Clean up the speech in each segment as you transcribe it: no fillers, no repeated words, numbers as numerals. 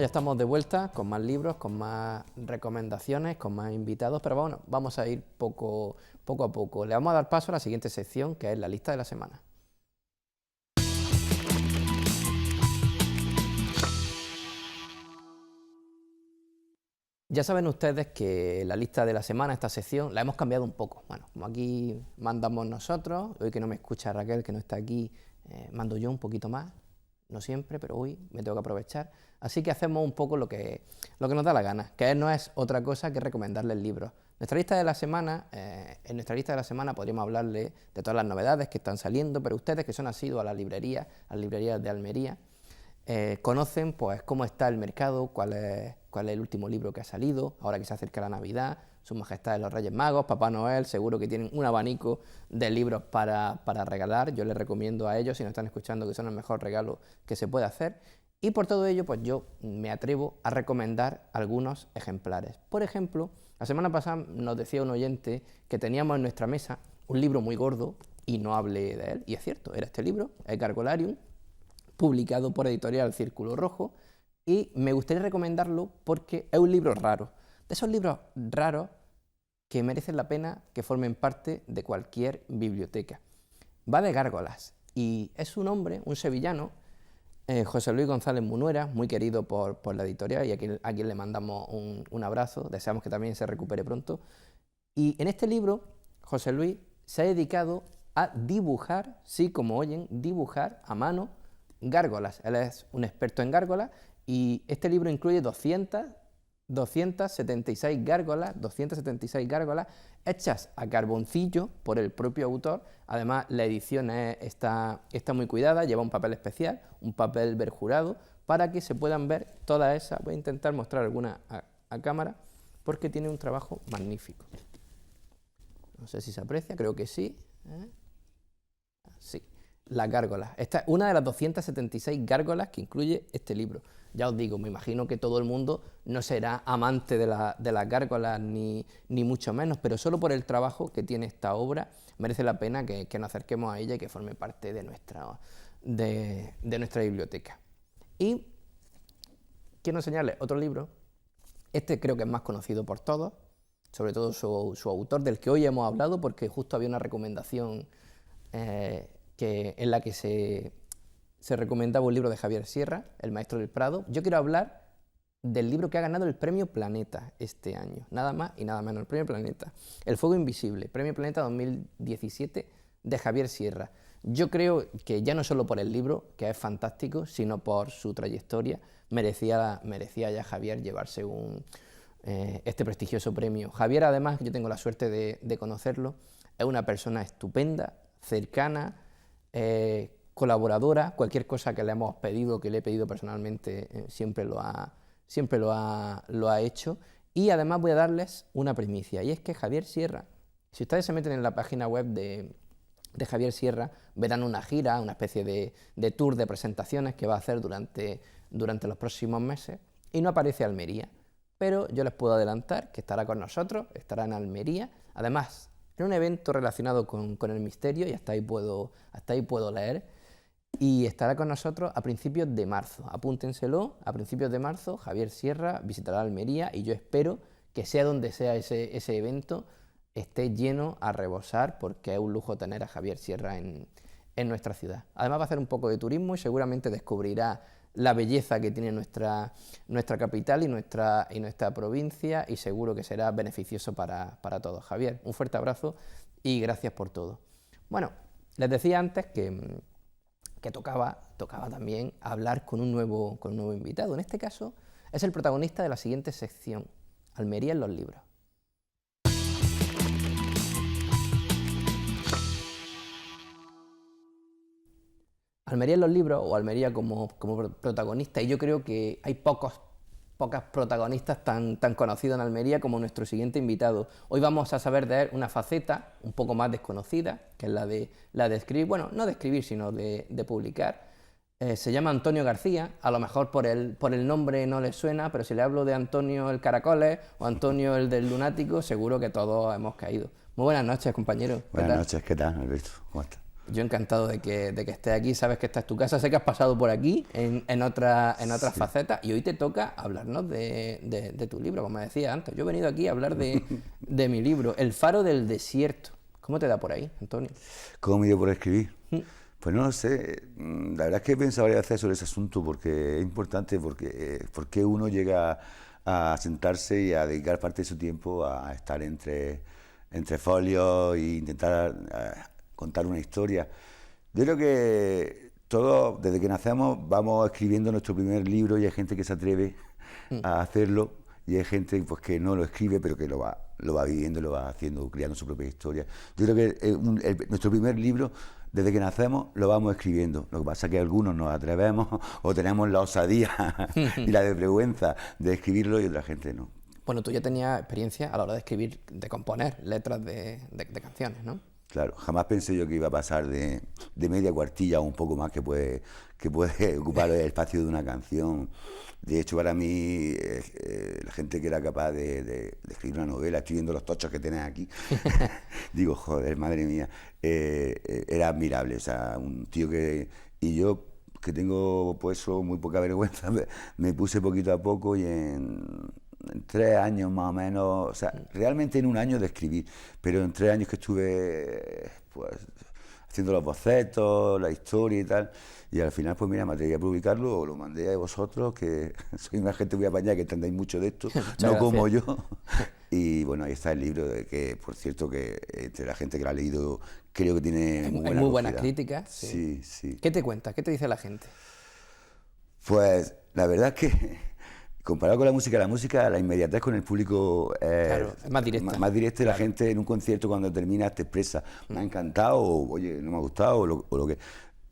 ya estamos de vuelta con más libros, con más recomendaciones, con más invitados, pero bueno, vamos a ir poco a poco. Le vamos a dar paso a la siguiente sección, que es la lista de la semana. Ya saben ustedes que la lista de la semana, esta sección, la hemos cambiado un poco. Bueno, como aquí mandamos nosotros, hoy que no me escucha Raquel, que no está aquí, mando yo un poquito más, no siempre, pero hoy me tengo que aprovechar. Así que hacemos un poco lo que nos da la gana, que no es otra cosa que recomendarles libros. Nuestra lista de la semana, en nuestra lista de la semana podríamos hablarles de todas las novedades que están saliendo, pero ustedes que son asiduos a las librerías de Almería, conocen pues cómo está el mercado, cuál es el último libro que ha salido, ahora que se acerca la Navidad, Sus Majestades los Reyes Magos, Papá Noel, seguro que tienen un abanico de libros para regalar. Yo les recomiendo a ellos, si nos están escuchando, que son el mejor regalo que se puede hacer. Y por todo ello, pues yo me atrevo a recomendar algunos ejemplares. Por ejemplo, la semana pasada nos decía un oyente que teníamos en nuestra mesa un libro muy gordo y no hablé de él, y es cierto, era este libro, el Gargolarium, publicado por Editorial Círculo Rojo, y me gustaría recomendarlo porque es un libro raro, de esos libros raros que merecen la pena que formen parte de cualquier biblioteca. Va de gárgolas y es un hombre, un sevillano, José Luis González Munuera, muy querido por la editorial y a quien le mandamos un abrazo, deseamos que también se recupere pronto. Y en este libro, José Luis se ha dedicado a dibujar, sí, como oyen, dibujar a mano gárgolas. Él es un experto en gárgolas y este libro incluye 276 gárgolas hechas a carboncillo por el propio autor. Además, la edición está muy cuidada, lleva un papel especial, un papel berjurado, para que se puedan ver todas esas. Voy a intentar mostrar alguna a cámara, porque tiene un trabajo magnífico. No sé si se aprecia, creo que sí. Sí, las gárgolas. Esta es una de las 276 gárgolas que incluye este libro. Ya os digo, me imagino que todo el mundo no será amante de las gárgolas, ni mucho menos, pero solo por el trabajo que tiene esta obra merece la pena que nos acerquemos a ella y que forme parte de nuestra biblioteca. Y quiero enseñarles otro libro. Este creo que es más conocido por todos, sobre todo su autor, del que hoy hemos hablado, porque justo había una recomendación en la que se recomendaba un libro de Javier Sierra, El Maestro del Prado. Yo quiero hablar del libro que ha ganado el Premio Planeta este año, nada más y nada menos, el Premio Planeta, El Fuego Invisible, Premio Planeta 2017 de Javier Sierra. Yo creo que ya no solo por el libro, que es fantástico, sino por su trayectoria, merecía ya Javier llevarse este prestigioso premio. Javier, además, yo tengo la suerte de conocerlo, es una persona estupenda, cercana, colaboradora. Cualquier cosa que le hemos pedido, que le he pedido personalmente, siempre lo ha hecho. Y además voy a darles una primicia, y es que Javier Sierra, si ustedes se meten en la página web de Javier Sierra, verán una gira, una especie de tour de presentaciones que va a hacer durante los próximos meses, y no aparece Almería, pero yo les puedo adelantar que estará con nosotros, estará en Almería, además en un evento relacionado con el misterio, y hasta ahí puedo leer, y estará con nosotros a principios de marzo. Apúntenselo, a principios de marzo Javier Sierra visitará Almería, y yo espero que sea donde sea ese evento, esté lleno a rebosar, porque es un lujo tener a Javier Sierra en nuestra ciudad. Además va a hacer un poco de turismo y seguramente descubrirá la belleza que tiene nuestra capital y nuestra provincia, y seguro que será beneficioso para todos. Javier, un fuerte abrazo y gracias por todo. Bueno, les decía antes que tocaba también hablar con un nuevo invitado. En este caso es el protagonista de la siguiente sección, Almería en los libros. Almería en los libros, o Almería como protagonista, y yo creo que hay pocas protagonistas tan conocidos en Almería como nuestro siguiente invitado. Hoy vamos a saber de él una faceta un poco más desconocida, que es la de escribir, bueno, no de escribir, sino de publicar. Se llama Antonio García, a lo mejor por el nombre no le suena, pero si le hablo de Antonio el Caracoles o Antonio el del Lunático, seguro que todos hemos caído. Muy buenas noches, compañero. Buenas noches, ¿qué tal, Alberto? ¿Cómo estás? Yo encantado de que estés aquí, sabes que esta es tu casa, sé que has pasado por aquí en otras facetas y hoy te toca hablarnos de tu libro, como decía antes. Yo he venido aquí a hablar de mi libro, El faro del desierto. ¿Cómo te da por ahí, Antonio? ¿Cómo me dio por escribir? Pues no lo sé, la verdad es que he pensado varias veces sobre ese asunto porque es importante, porque uno llega a sentarse y a dedicar parte de su tiempo a estar entre folios e intentar contar una historia. Yo creo que todos, desde que nacemos, vamos escribiendo nuestro primer libro y hay gente que se atreve a hacerlo y hay gente pues, que no lo escribe pero que lo va viviendo, lo va haciendo, creando su propia historia. Yo creo que nuestro primer libro, desde que nacemos, lo vamos escribiendo. Lo que pasa es que algunos nos atrevemos o tenemos la osadía y la desvergüenza de escribirlo y otra gente no. Bueno, tú ya tenías experiencia a la hora de escribir, de componer letras de canciones, ¿no? Claro, jamás pensé yo que iba a pasar de media cuartilla o un poco más que puede ocupar el espacio de una canción. De hecho, para mí, la gente que era capaz de escribir una novela, estoy viendo los tochos que tenés aquí, digo, joder, madre mía, era admirable. O sea, un tío que... Y yo, que tengo pues muy poca vergüenza, me puse poquito a poco y en 3 años más o menos, o sea, realmente en un año de escribir, pero en 3 años que estuve pues haciendo los bocetos, la historia y tal, y al final pues mira, me atreví a publicarlo, lo mandé a vosotros, que sois una gente muy apañada, que entendéis mucho de esto, no como yo, y bueno, ahí está el libro, de que por cierto que entre la gente que lo ha leído creo que tiene muy buenas críticas. Sí, sí. ¿Qué te cuenta? ¿Qué te dice la gente? Pues la verdad es que comparado con la música, la inmediatez con el público claro, es más directa. Más directa y claro. La gente en un concierto cuando termina te expresa, me ha encantado, o oye, no me ha gustado, o lo que...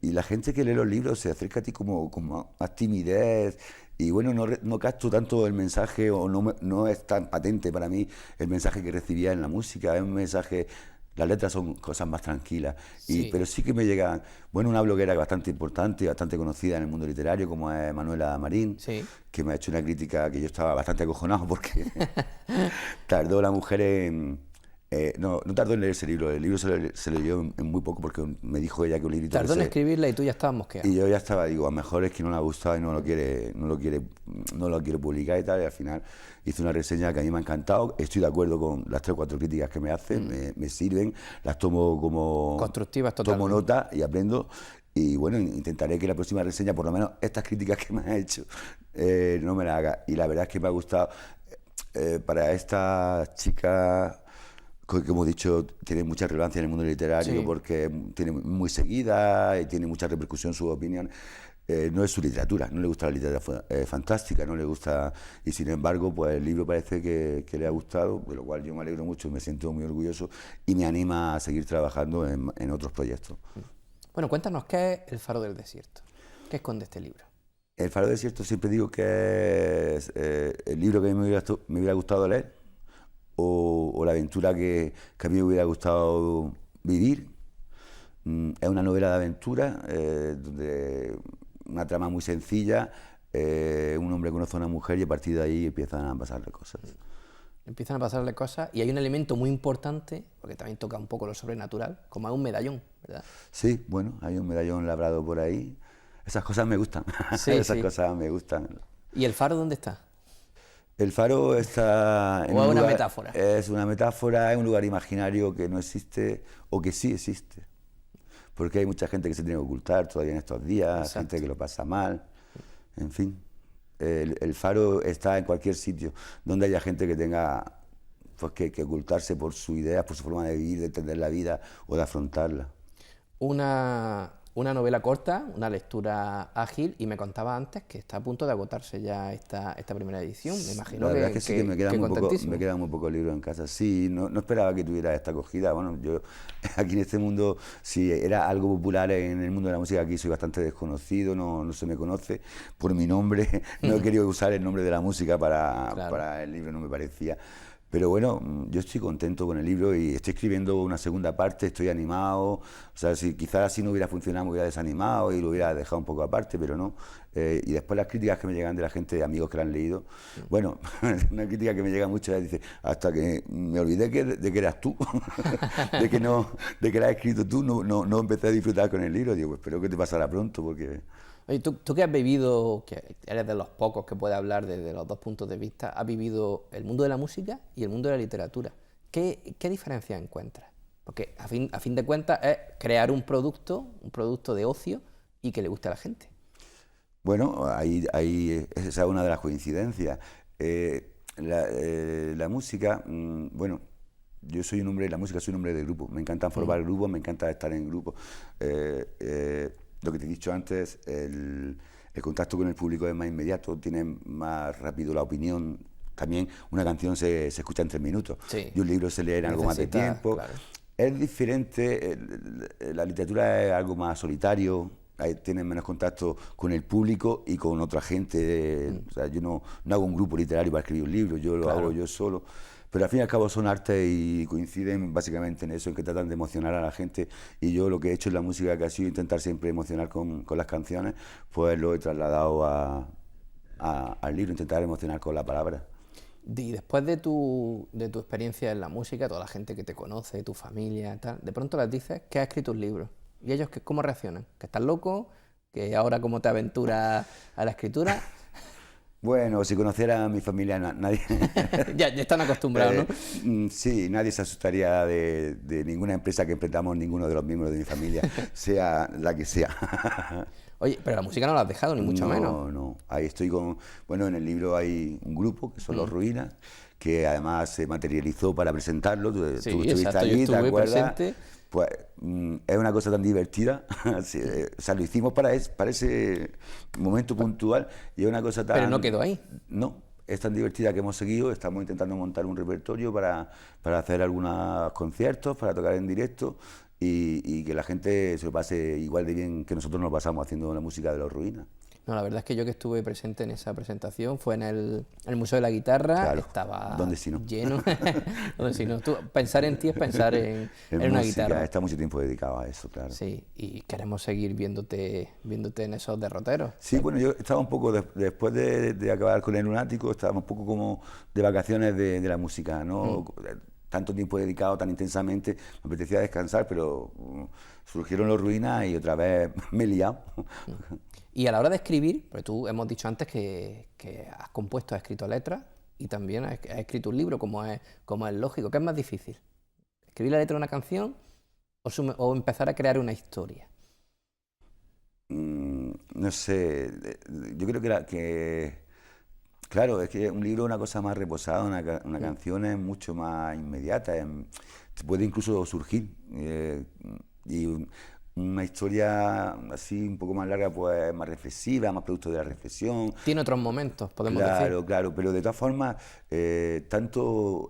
Y la gente que lee los libros se acerca a ti como más timidez y bueno, no capto tanto el mensaje o no es tan patente para mí el mensaje que recibía en la música, es un mensaje... Las letras son cosas más tranquilas, Sí. pero sí que me llegan... Bueno, una bloguera bastante importante, bastante conocida en el mundo literario, como es Manuela Marín, sí. que me ha hecho una crítica que yo estaba bastante acojonado porque tardó la mujer en... no tardó en leer ese libro, el libro se leyó en muy poco porque me dijo ella que un librito... Tardó en escribirla y tú ya estabas mosqueado. Y yo ya estaba, digo, a lo mejor es que no le ha gustado y no lo quiere publicar y tal, y al final hice una reseña que a mí me ha encantado, estoy de acuerdo con las 3 o 4 críticas que me hacen, me sirven, las tomo como... Constructivas totalmente. Tomo nota y aprendo, y bueno, intentaré que la próxima reseña, por lo menos estas críticas que me ha hecho, no me las haga, y la verdad es que me ha gustado, para esta chica... que hemos dicho, tiene mucha relevancia en el mundo literario, sí, porque tiene muy seguida y tiene mucha repercusión su opinión. No es su literatura, no le gusta la literatura fantástica, no le gusta, y sin embargo, pues el libro parece que le ha gustado, de lo cual yo me alegro mucho, me siento muy orgulloso y me anima a seguir trabajando en otros proyectos. Bueno, cuéntanos, ¿qué es El faro del desierto? ¿Qué esconde este libro? El faro del desierto siempre digo que es el libro que a mí me hubiera gustado leer, o la aventura que a mí me hubiera gustado vivir. Es una novela de aventura, donde una trama muy sencilla, un hombre conoce a una mujer y a partir de ahí empiezan a pasarle cosas. Empiezan a pasarle cosas y hay un elemento muy importante, porque también toca un poco lo sobrenatural, como es un medallón, ¿verdad? Sí, bueno, hay un medallón labrado por ahí. Esas cosas me gustan, sí, esas cosas me gustan. ¿Y el faro dónde está? El faro está en ¿O es una metáfora? Es una metáfora, es un lugar imaginario que no existe o que sí existe. Porque hay mucha gente que se tiene que ocultar todavía en estos días, exacto, gente que lo pasa mal, en fin. El faro está en cualquier sitio donde haya gente que tenga pues, que ocultarse por sus ideas, por su forma de vivir, de entender la vida o de afrontarla. Una novela corta, una lectura ágil, y me contaba antes que está a punto de agotarse ya esta primera edición. Me imagino la verdad es que sí, que me queda muy poco libro en casa. Sí, no esperaba que tuviera esta acogida. Bueno, yo aquí en este mundo, si era algo popular en el mundo de la música, aquí soy bastante desconocido, no se me conoce por mi nombre. No he querido usar el nombre de la música para el libro, no me parecía. Pero bueno, yo estoy contento con el libro y estoy escribiendo una segunda parte, estoy animado. O sea, si quizás si no hubiera funcionado me hubiera desanimado y lo hubiera dejado un poco aparte, pero no. Y después las críticas que me llegan de la gente, de amigos que lo han leído, bueno, una crítica que me llega mucho es, dice, hasta que me olvidé de que eras tú, de que la has escrito tú, no empecé a disfrutar con el libro. Digo, pues espero que te pasara pronto, porque... Oye, tú que has vivido, que eres de los pocos que puede hablar desde los dos puntos de vista, has vivido el mundo de la música y el mundo de la literatura. ¿Qué diferencias encuentras? Porque a fin de cuentas es crear un producto de ocio y que le guste a la gente. Bueno, esa es una de las coincidencias. La música, bueno, yo soy un hombre de la música, soy un hombre de grupo. Me encanta formar grupos, me encanta estar en grupos. Lo que te he dicho antes, el contacto con el público es más inmediato, tiene más rápido la opinión. También una canción se escucha en 3 minutos Sí. y un libro se lee en algo más de tiempo. Claro. Es diferente, la literatura es algo más solitario, tienes menos contacto con el público y con otra gente. O sea, yo no hago un grupo literario para escribir un libro, yo lo hago yo solo. Pero al fin y al cabo son artes y coinciden básicamente en eso, en que tratan de emocionar a la gente. Y yo lo que he hecho en la música, que ha sido intentar siempre emocionar con las canciones, pues lo he trasladado al libro, intentar emocionar con la palabra. Y después de tu experiencia en la música, toda la gente que te conoce, tu familia, tal, de pronto les dices que has escrito un libro. ¿Y ellos cómo reaccionan? ¿Que estás loco? ¿Que ahora cómo te aventuras a la escritura? Bueno, si conociera a mi familia, nadie... ya están acostumbrados, ¿no? Sí, nadie se asustaría de ninguna empresa que emprendamos ninguno de los miembros de mi familia, sea la que sea. Oye, pero la música no la has dejado, ni mucho menos. No, ahí estoy con... Bueno, en el libro hay un grupo, que son Los Ruinas, que además se materializó para presentarlo. Tú estuviste exacto, allí, yo ¿te estuve acuerdas? presente. Pues es una cosa tan divertida, o sea, lo hicimos para ese momento puntual y es una cosa tan... Pero no quedó ahí. No, es tan divertida que hemos seguido, estamos intentando montar un repertorio para hacer algunos conciertos, para tocar en directo y que la gente se lo pase igual de bien que nosotros nos pasamos haciendo la música de Los Ruinas. No, la verdad es que yo que estuve presente en esa presentación fue en el Museo de la Guitarra, Claro, estaba ¿dónde si no? lleno. ¿Dónde si no? Pensar en ti es pensar en una música, guitarra. está mucho tiempo dedicado a eso, claro. Sí, y queremos seguir viéndote en esos derroteros. Sí, bueno, yo estaba un poco, después de acabar con El Lunático, estaba un poco como de vacaciones de la música, ¿no? Tanto tiempo dedicado tan intensamente, me apetecía descansar, pero surgieron Los Ruinas y otra vez me he liado. Y a la hora de escribir, porque tú hemos dicho antes que has compuesto, has escrito letras y también has escrito un libro, como es lógico. ¿Qué es más difícil? ¿Escribir la letra de una canción o empezar a crear una historia? No sé, yo creo claro, es que un libro es una cosa más reposada, una canción es mucho más inmediata, puede incluso surgir. Y una historia así un poco más larga, pues más reflexiva, más producto de la reflexión. Tiene otros momentos, podemos decir. Claro, pero de todas formas, tanto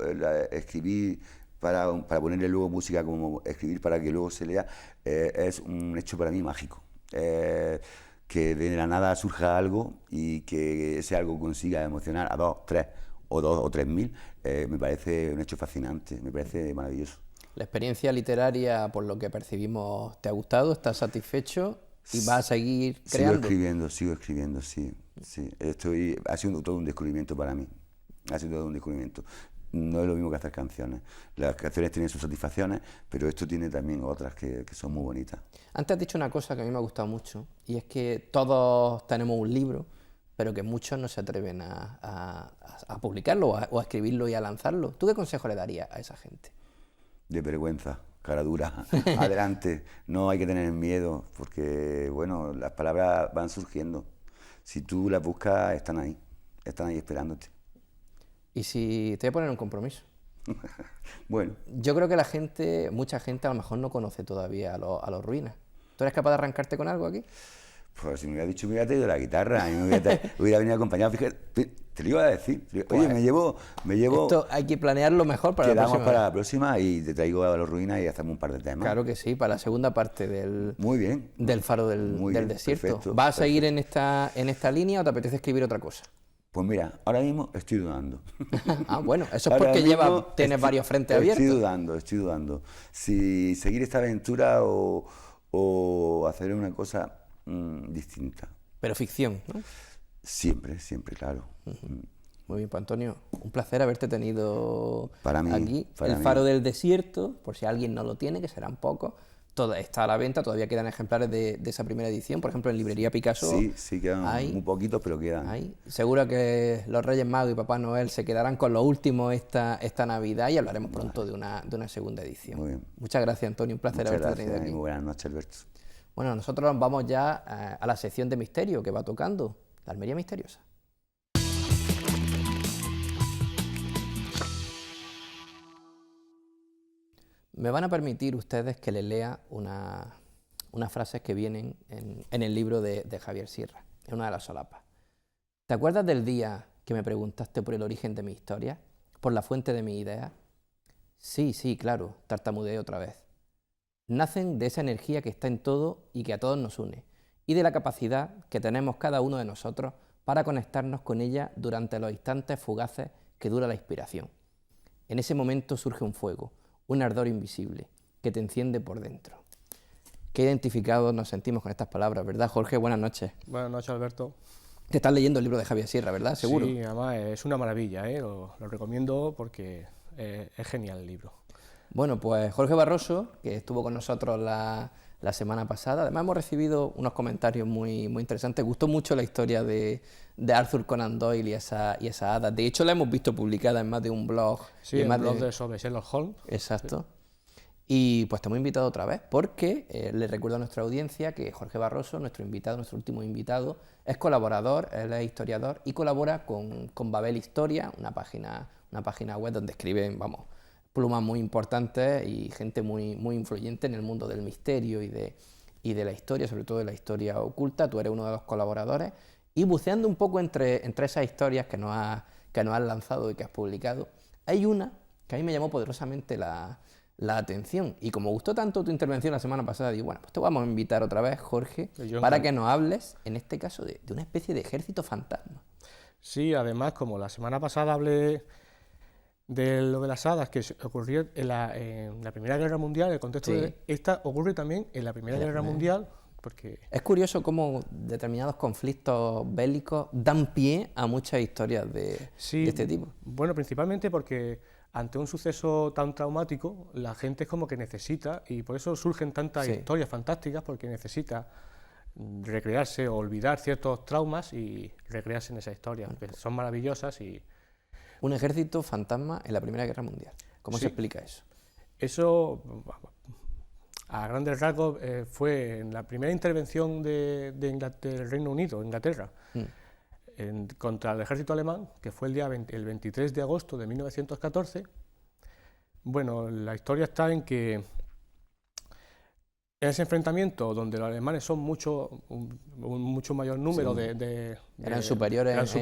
escribir para ponerle luego música como escribir para que luego se lea, es un hecho para mí mágico. Que de la nada surja algo y que ese algo consiga emocionar a 2, 3 o 3.000, me parece un hecho fascinante, me parece maravilloso. La experiencia literaria, por lo que percibimos, ¿te ha gustado? ¿Estás satisfecho? ¿Y vas a seguir creando? Sigo escribiendo, sí. Ha sido todo un descubrimiento para mí. Ha sido todo un descubrimiento. No es lo mismo que hacer canciones. Las canciones tienen sus satisfacciones, pero esto tiene también otras que son muy bonitas. Antes has dicho una cosa que a mí me ha gustado mucho, y es que todos tenemos un libro, pero que muchos no se atreven a publicarlo o a escribirlo y a lanzarlo. ¿Tú qué consejo le darías a esa gente? De vergüenza, cara dura, adelante, no hay que tener miedo, porque bueno, las palabras van surgiendo. Si tú las buscas, están ahí esperándote. Y si te voy a poner un compromiso. Bueno. Yo creo que mucha gente a lo mejor no conoce todavía a los Ruinas. ¿Tú eres capaz de arrancarte con algo aquí? Pues si me hubiera dicho, me hubiera traído la guitarra, y hubiera venido acompañado, fíjate, te lo iba a decir. Oye, Pues, me llevo... Esto hay que planearlo mejor para la próxima. Quedamos para la próxima y te traigo a Los Ruinas y hacemos un par de temas. Claro que sí, para la segunda parte del Muy bien, Faro del Desierto. perfecto, ¿Vas a seguir en esta línea o te apetece escribir otra cosa? Pues mira, ahora mismo estoy dudando. Ah, bueno, eso es Ahora porque mismo tienes varios frentes abiertos. Estoy dudando. Si seguir esta aventura o hacer una cosa distinta. Pero ficción, ¿no? Siempre, siempre, claro. Muy bien, pues Antonio, un placer haberte tenido Para mí, aquí. para El mí. Faro del Desierto, por si alguien no lo tiene, que serán pocos, está a la venta, todavía quedan ejemplares de esa primera edición, por ejemplo en Librería Picasso. Sí, sí quedan hay, muy poquitos, pero quedan. Seguro que los Reyes Magos y Papá Noel se quedarán con los últimos esta Navidad y hablaremos pronto de una segunda edición. Muy bien. Muchas gracias, Antonio, un placer haberte tenido aquí. Muy buenas noches, Alberto. Bueno, nosotros nos vamos ya a la sección de misterio que va tocando, la Almería Misteriosa. Me van a permitir ustedes que les lea unas frases que vienen en el libro de Javier Sierra, en una de las solapas. ¿Te acuerdas del día que me preguntaste por el origen de mi historia? ¿Por la fuente de mi idea? Sí, claro, tartamudeé otra vez. Nacen de esa energía que está en todo y que a todos nos une, y de la capacidad que tenemos cada uno de nosotros para conectarnos con ella durante los instantes fugaces que dura la inspiración. En ese momento surge un fuego, un ardor invisible, que te enciende por dentro. Qué identificados nos sentimos con estas palabras, ¿verdad, Jorge? Buenas noches. Buenas noches, Alberto. Te estás leyendo el libro de Javier Sierra, ¿verdad? ¿Seguro? Sí, además es una maravilla, ¿eh? Lo recomiendo porque es genial el libro. Bueno, pues Jorge Barroso, que estuvo con nosotros la semana pasada, además hemos recibido unos comentarios muy interesantes. Gustó mucho la historia de Arthur Conan Doyle y esa hada. De hecho, la hemos visto publicada en más de un blog. Sí, en blog sobre Sherlock Holmes. Exacto. Sí. Y pues te hemos invitado otra vez porque le recuerdo a nuestra audiencia que Jorge Barroso, nuestro último invitado, es colaborador, él es historiador y colabora con Babel Historia, una página web donde escriben, plumas muy importantes y gente muy influyente en el mundo del misterio y de la historia, sobre todo de la historia oculta. Tú eres uno de los colaboradores y buceando un poco entre esas historias que nos has lanzado y que has publicado, hay una que a mí me llamó poderosamente la atención, y como gustó tanto tu intervención la semana pasada, digo, bueno, pues te vamos a invitar otra vez, Jorge, para que nos hables, en este caso, de una especie de ejército fantasma. Sí, además, como la semana pasada hablé de lo de las hadas que ocurrió en la Primera Guerra Mundial, el contexto de esta ocurre también en la Primera Guerra Mundial, porque... Es curioso cómo determinados conflictos bélicos dan pie a muchas historias de este tipo. Bueno, principalmente porque ante un suceso tan traumático, la gente es como que necesita, y por eso surgen tantas historias fantásticas, porque necesita recrearse o olvidar ciertos traumas y recrearse en esas historias, que son maravillosas. Y un ejército fantasma en la Primera Guerra Mundial. ¿Cómo se explica eso? Eso, a grandes rasgos, fue en la primera intervención del Reino Unido, Inglaterra, contra el ejército alemán, que fue el 23 de agosto de 1914. Bueno, la historia está en que en ese enfrentamiento, donde los alemanes son un mucho mayor número eran superiores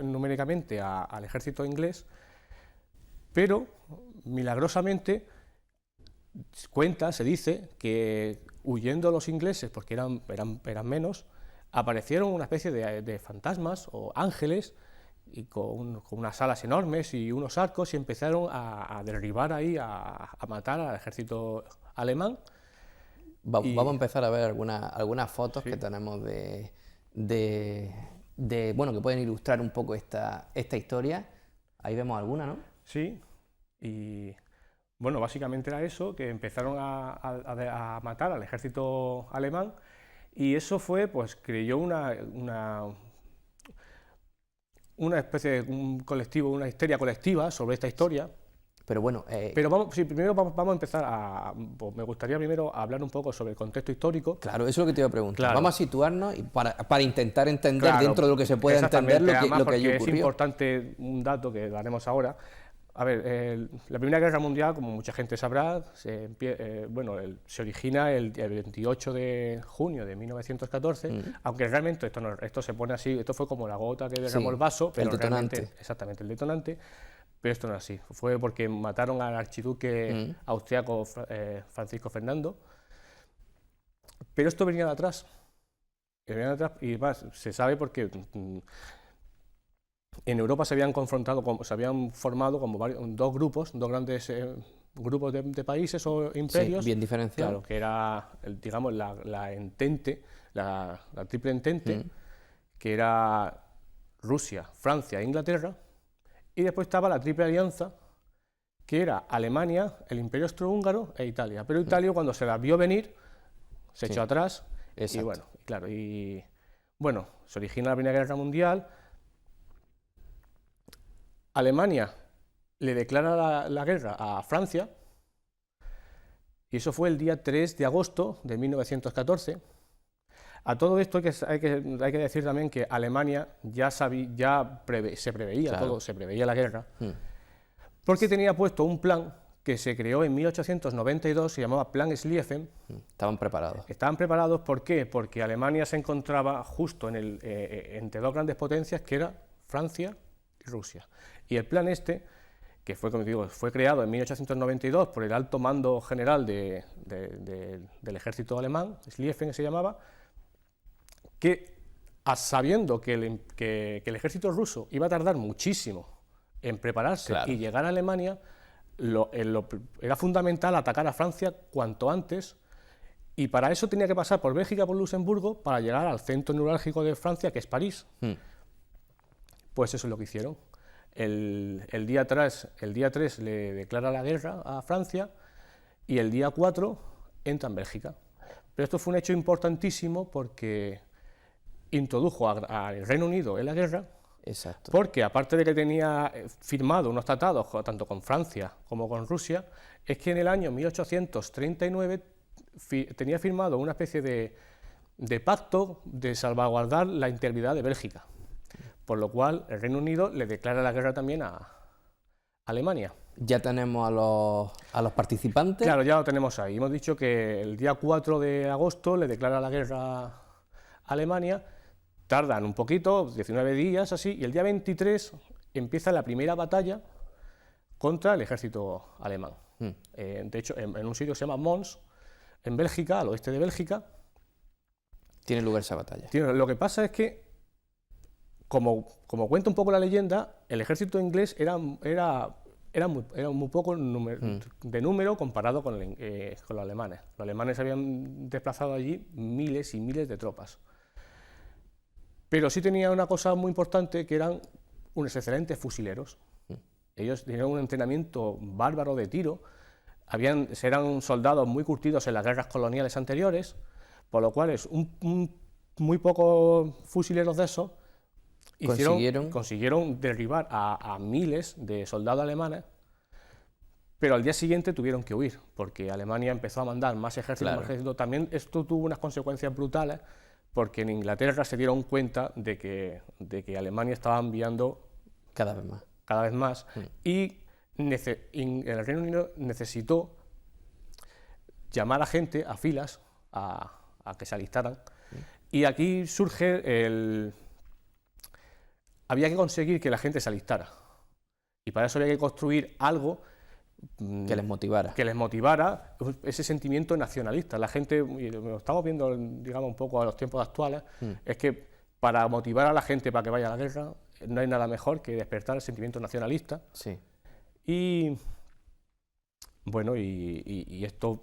numéricamente al ejército inglés, pero milagrosamente se dice que huyendo los ingleses, porque eran menos, aparecieron una especie de fantasmas o ángeles y con unas alas enormes y unos arcos, y empezaron a derribar ahí, a matar al ejército alemán. Vamos a empezar a ver algunas fotos que tenemos bueno, que pueden ilustrar un poco esta historia. Ahí vemos alguna, ¿no? Sí, y bueno, básicamente era eso, que empezaron a matar al ejército alemán. Y eso fue, pues, creyó una especie de un colectivo, una histeria colectiva sobre esta historia. Pero bueno... Pero primero vamos a empezar pues me gustaría primero hablar un poco sobre el contexto histórico. Claro, eso es lo que te iba a preguntar. Claro. Vamos a situarnos y para intentar entender dentro de lo que se pueda entender lo que allí ocurrió. Es importante un dato que daremos ahora. A ver, la Primera Guerra Mundial, como mucha gente sabrá, se origina el 28 de junio de 1914, aunque realmente esto se pone así, esto fue como la gota que derramó el vaso, pero el detonante. Exactamente, el detonante, pero esto no es así, fue porque mataron al archiduque austriaco Francisco Fernando, pero esto venía de atrás, y más, se sabe porque en Europa se habían formado como dos grupos, dos grandes grupos de países o imperios. Sí, bien diferenciados. Claro, que era, digamos, la entente, la triple entente, que era Rusia, Francia e Inglaterra, y después estaba la triple alianza, que era Alemania, el Imperio Austrohúngaro e Italia. Pero Italia, cuando se la vio venir, se echó atrás. Exacto. Y bueno, claro, se origina la Primera Guerra Mundial. Alemania le declara la guerra a Francia, y eso fue el día 3 de agosto de 1914. A todo esto hay que decir también que Alemania se preveía Claro. todo, se preveía la guerra, porque tenía puesto un plan que se creó en 1892, se llamaba Plan Schlieffen. Estaban preparados. Estaban preparados, ¿por qué? Porque Alemania se encontraba justo entre dos grandes potencias, que era Francia y Rusia. Y el plan que fue, como digo, fue creado en 1892 por el alto mando general del ejército alemán, Schlieffen se llamaba, que sabiendo que el ejército ruso iba a tardar muchísimo en prepararse y llegar a Alemania, era fundamental atacar a Francia cuanto antes, y para eso tenía que pasar por Bélgica, por Luxemburgo, para llegar al centro neurálgico de Francia, que es París. Pues eso es lo que hicieron. El día 3 le declara la guerra a Francia, y el día 4 entra en Bélgica. Pero esto fue un hecho importantísimo porque introdujo al Reino Unido en la guerra. Exacto. Porque aparte de que tenía firmado unos tratados tanto con Francia como con Rusia, es que en el año 1839 tenía firmado una especie de pacto de salvaguardar la integridad de Bélgica, por lo cual el Reino Unido le declara la guerra también a Alemania. Ya tenemos a los participantes. Claro, ya lo tenemos ahí. Hemos dicho que el día 4 de agosto le declara la guerra a Alemania. Tardan un poquito, 19 días así, y el día 23 empieza la primera batalla contra el ejército alemán. De hecho, en un sitio que se llama Mons, en Bélgica, al oeste de Bélgica. Tiene lugar esa batalla. Lo que pasa es que, como cuenta un poco la leyenda, el ejército inglés era muy poco de número comparado con los alemanes. Los alemanes habían desplazado allí miles y miles de tropas. Pero sí tenía una cosa muy importante, que eran unos excelentes fusileros. Ellos tenían un entrenamiento bárbaro de tiro, eran soldados muy curtidos en las guerras coloniales anteriores, por lo cual muy pocos fusileros de esos consiguieron derribar a miles de soldados alemanes, pero al día siguiente tuvieron que huir, porque Alemania empezó a mandar más ejércitos. Claro. También esto tuvo unas consecuencias brutales, porque en Inglaterra se dieron cuenta de que Alemania estaba enviando cada vez más. Y el Reino Unido necesitó llamar a gente a filas a que se alistaran. Y aquí surge había que conseguir que la gente se alistara, y para eso había que construir algo que les motivara ese sentimiento nacionalista. La gente, y lo estamos viendo, digamos, un poco a los tiempos actuales, es que para motivar a la gente para que vaya a la guerra no hay nada mejor que despertar el sentimiento nacionalista. Sí. Y bueno, y esto...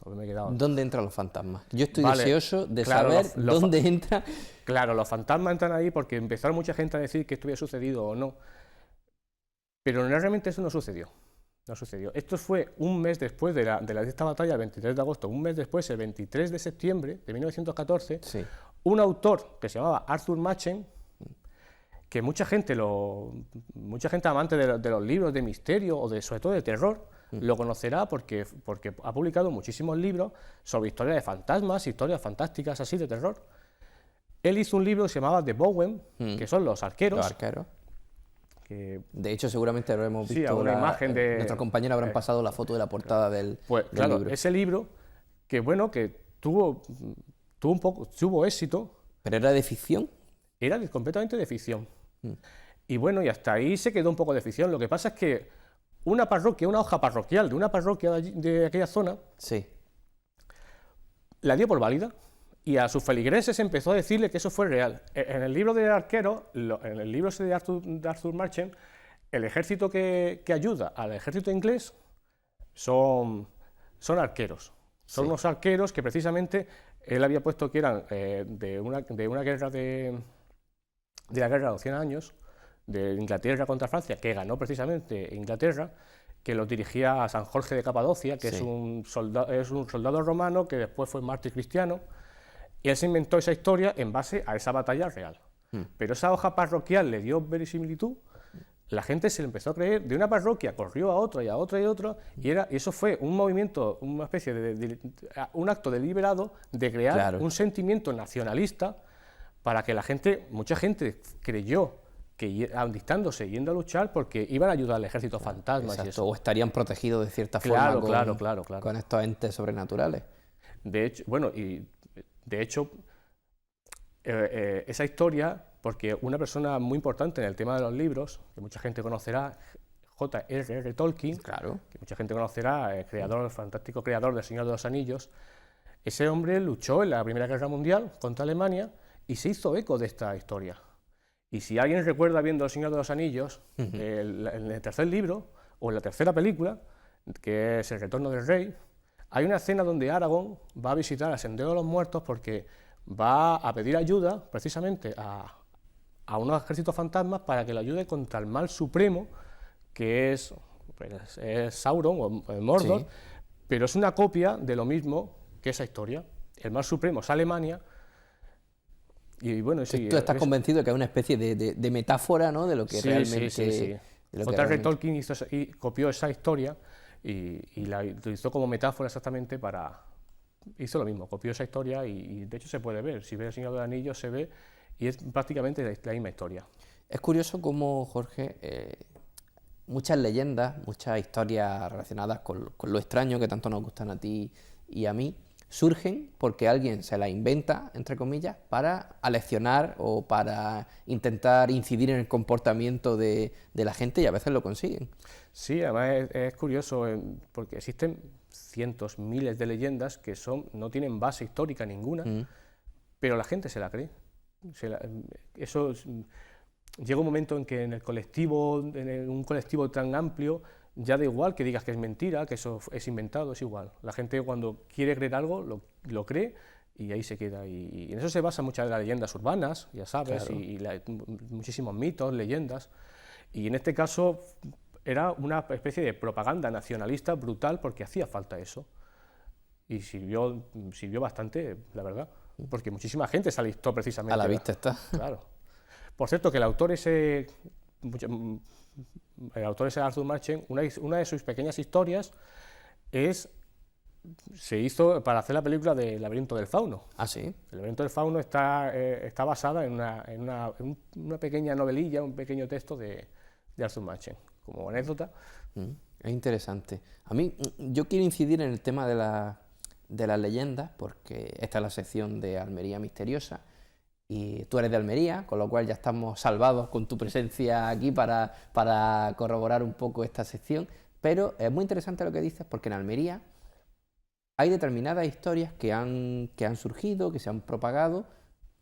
Me he quedado. ¿Dónde entran los fantasmas? Yo estoy Vale, deseoso de claro, saber dónde entra. Claro, los fantasmas entran ahí porque empezaron mucha gente a decir que esto había sucedido o no. Pero realmente eso no sucedió. No sucedió. Esto fue un mes después de esta batalla, el 23 de agosto, un mes después, el 23 de septiembre de 1914, Sí. un autor que se llamaba Arthur Machen, que mucha gente amante de los libros de misterio o sobre todo de terror, lo conocerá porque ha publicado muchísimos libros sobre historias de fantasmas, historias fantásticas así de terror. Él hizo un libro que se llamaba The Bowen, que son los arqueros. Los arqueros. Que, de hecho, seguramente lo hemos visto. Sí, alguna imagen de... Nuestros compañeros habrán pasado la foto de la portada del libro. Ese libro, que bueno, que tuvo éxito. ¿Pero era de ficción? Era completamente de ficción. Y bueno, y hasta ahí se quedó un poco de ficción. Lo que pasa es que una hoja parroquial de una parroquia de aquella zona, sí, la dio por válida y a sus feligreses empezó a decirle que eso fue real. En el libro de Arquero, en el libro ese de Arthur Machen, el ejército que ayuda al ejército inglés son arqueros. Son unos arqueros que precisamente él había puesto que eran de una guerra de la guerra de los 100 años, de Inglaterra contra Francia, que ganó precisamente Inglaterra, que los dirigía a San Jorge de Capadocia, que es un soldado romano que después fue mártir cristiano, y él se inventó esa historia en base a esa batalla real. Pero esa hoja parroquial le dio verisimilitud, la gente se le empezó a creer, de una parroquia corrió a otra y a otra y a otra, y eso fue un movimiento, una especie un acto deliberado de crear un sentimiento nacionalista para que mucha gente creyó que alistándose, yendo a luchar, porque iban a ayudar al ejército fantasma. Exacto, y eso. o estarían protegidos de cierta forma con estos entes sobrenaturales. De hecho, esa historia, porque una persona muy importante en el tema de los libros, que mucha gente conocerá, J.R.R. Tolkien, que mucha gente conocerá, el fantástico creador del Señor de los Anillos, ese hombre luchó en la Primera Guerra Mundial contra Alemania y se hizo eco de esta historia. Y si alguien recuerda viendo El Señor de los Anillos, en el tercer libro, o en la tercera película, que es El Retorno del Rey, hay una escena donde Aragorn va a visitar al Sendero de los Muertos porque va a pedir ayuda, precisamente, a unos ejércitos fantasmas para que le ayude contra el mal supremo, que es Sauron, o Mordor, pero es una copia de lo mismo que esa historia. El mal supremo es Alemania. Y bueno, tú estás convencido de que es una especie de metáfora, ¿no?, de lo que realmente... Sí. J.R.R. Tolkien copió esa historia y la utilizó como metáfora exactamente para... Hizo lo mismo, copió esa historia y de hecho se puede ver. Si ves El Señor de los Anillos se ve y es prácticamente la misma historia. Es curioso cómo, Jorge, muchas leyendas, muchas historias relacionadas con lo extraño que tanto nos gustan a ti y a mí, surgen porque alguien se las inventa, entre comillas, para aleccionar o para intentar incidir en el comportamiento de la gente, y a veces lo consiguen. Sí, además es curioso porque existen cientos, miles de leyendas que no tienen base histórica ninguna, pero la gente se la cree. Llega un momento en que en un colectivo tan amplio, ya da igual que digas que es mentira, que eso es inventado, es igual. La gente cuando quiere creer algo, lo cree y ahí se queda. Y en eso se basan muchas de las leyendas urbanas, ya sabes, y muchísimos mitos, leyendas. Y en este caso era una especie de propaganda nacionalista brutal porque hacía falta eso. Y sirvió bastante, la verdad, porque muchísima gente se alistó precisamente. A la vista está. Claro. Por cierto, que el autor ese Arthur Machen, una de sus pequeñas historias se hizo para hacer la película de El laberinto del fauno. Ah, sí. El laberinto del fauno está basada en una pequeña novelilla, un pequeño texto de Arthur Machen, como anécdota. Es interesante. A mí, yo quiero incidir en el tema de las leyendas, porque esta es la sección de Almería Misteriosa, y tú eres de Almería, con lo cual ya estamos salvados con tu presencia aquí para corroborar un poco esta sección, pero es muy interesante lo que dices, porque en Almería hay determinadas historias que han surgido, que se han propagado,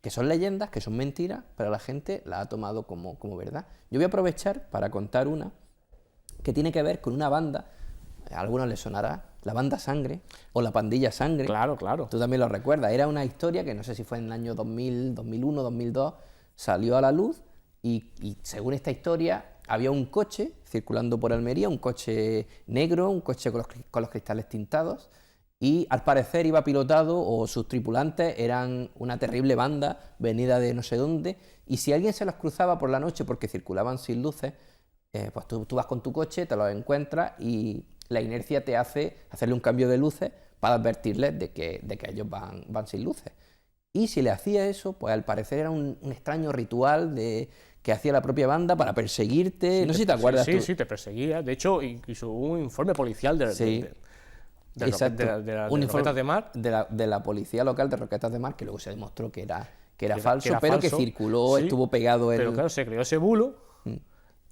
que son leyendas, que son mentiras, pero la gente la ha tomado como verdad. Yo voy a aprovechar para contar una que tiene que ver con una banda, a algunos les sonará, la banda Sangre, o la pandilla Sangre. Claro, claro. Tú también lo recuerdas. Era una historia que no sé si fue en el año 2000, 2001, 2002, salió a la luz y según esta historia había un coche circulando por Almería, un coche negro, un coche con los cristales tintados, y al parecer iba pilotado, o sus tripulantes eran una terrible banda venida de no sé dónde, y si alguien se los cruzaba por la noche porque circulaban sin luces, pues tú vas con tu coche, te los encuentras y la inercia te hace hacerle un cambio de luces para advertirles de que ellos van sin luces. Y si le hacía eso, pues al parecer era un extraño ritual que hacía la propia banda para perseguirte. No sé si te acuerdas tú. Sí, te perseguía. De hecho, incluso hubo un informe policial de las Roquetas de Mar. De la policía local de Roquetas de Mar, que luego se demostró que era falso, pero que circuló, estuvo pegado en... Pero claro, se creó ese bulo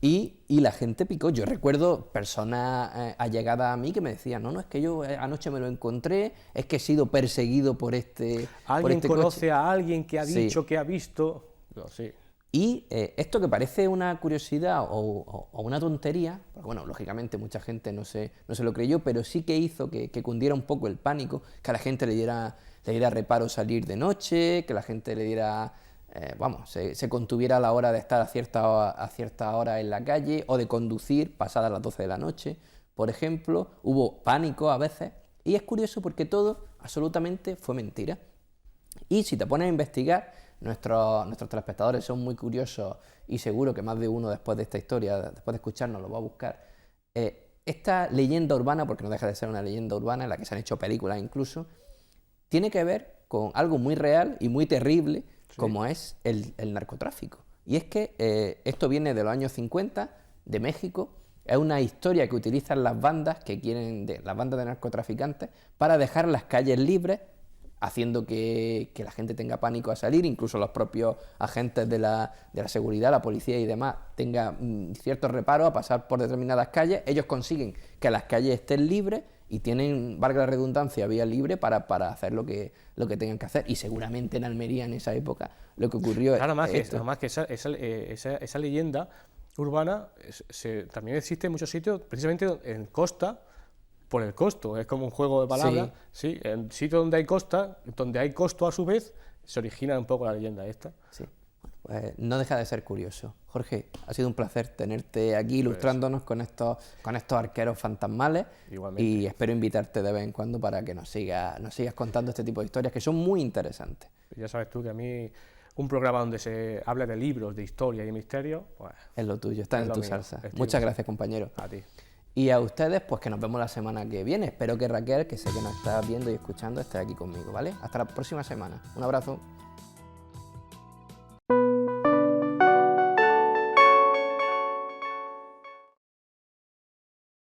Y la gente picó. Yo recuerdo personas allegadas a mí que me decían, no, es que yo anoche me lo encontré, es que he sido perseguido por este ¿Alguien coche. conoce a alguien que ha Sí. dicho, que ha visto? No, sí. Y esto que parece una curiosidad o una tontería, pues bueno, lógicamente mucha gente no se lo creyó, pero sí que hizo que cundiera un poco el pánico, que a la gente le diera reparo salir de noche, que la gente le diera, se contuviera a la hora de estar a cierta hora en la calle o de conducir pasadas las 12 de la noche, por ejemplo. Hubo pánico a veces y es curioso porque todo absolutamente fue mentira. Y si te pones a investigar, nuestros telespectadores son muy curiosos y seguro que más de uno después de esta historia, después de escucharnos, lo va a buscar. Esta leyenda urbana, porque no deja de ser una leyenda urbana en la que se han hecho películas incluso, tiene que ver con algo muy real y muy terrible, como es el narcotráfico. Y es que esto viene de los años 50, de México. Es una historia que utilizan las bandas las bandas de narcotraficantes para dejar las calles libres, haciendo que la gente tenga pánico a salir, incluso los propios agentes de la seguridad, la policía y demás, tengan ciertos reparos a pasar por determinadas calles. Ellos consiguen que las calles estén libres y tienen, valga la redundancia, vía libre para hacer lo que tengan que hacer. Y seguramente en Almería en esa época lo que ocurrió Nada más que, esto. esa leyenda urbana también existe en muchos sitios, precisamente en costa, por el costo. Es como un juego de palabras. Sí, en sitios donde hay costa, donde hay costo a su vez, se origina un poco la leyenda esta. Sí. Pues no deja de ser curioso. Jorge, ha sido un placer tenerte aquí ilustrándonos con estos arqueros fantasmales. Igualmente. Y espero invitarte de vez en cuando para que nos sigas contando este tipo de historias que son muy interesantes. Ya sabes tú que a mí un programa donde se habla de libros, de historia y misterio, pues, Es lo tuyo, está en tu mío. salsa. Estilo. Muchas gracias, compañero. A ti. Y a ustedes, pues que nos vemos la semana que viene. Espero que Raquel, que sé que nos está viendo y escuchando, esté aquí conmigo, ¿vale? Hasta la próxima semana. Un abrazo.